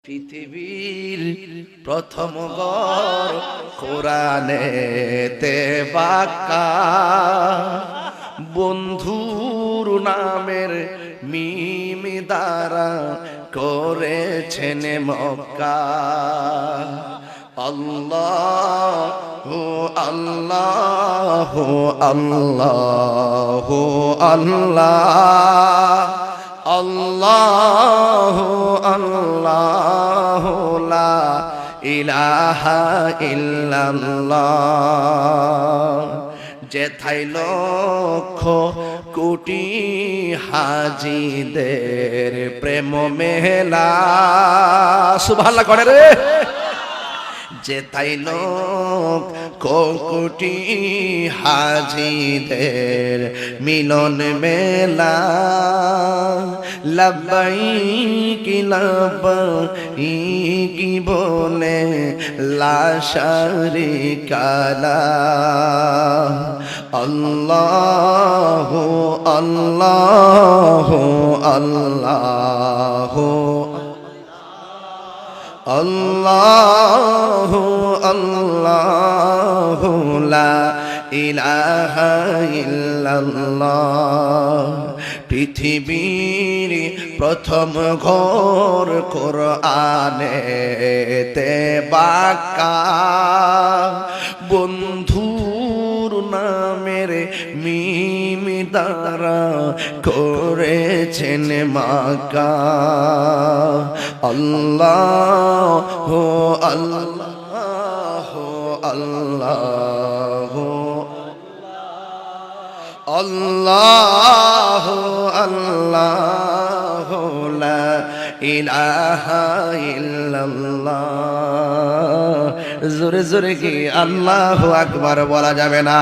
পৃথিবীর প্রথম ঘর কোরআনেতে বাঁকা, বন্ধুর নামের মিম দ্বারা করেছেন মক্কা। আল্লাহু আল্লাহু আল্লাহু আল্লাহ, আল্লাহু আল্লাহু লা ইলাহা ইল্লাল্লাহ। যেথায় লক্ষ কোটি হাজিদের প্রেম মেলা, সুবহানাল্লাহ করে রে। যেথায় লক্ষ কোটি হাজিদের মিলন মেলা, লব্বাইকি লব্বাইকি বলে লা শারিকা লাহ। আল্লাহু আল্লাহু আল্লাহু আল্লাহু আল্লাহু লা ইলাহা ইল্লাল্লাহ। পৃথিবীর প্রথম ঘর কোরআনেতে বাঁকা, বন্ধুর নামের মিম দ্বারা করেছেন মাকা। আল্লাহু আল্লাহু আল্লাহু আল্লাহু আল্লাহু লা ইলাহা ইল্লাল্লাহ। জোরে জোরে কি আল্লাহু আকবার বলা যাবে না?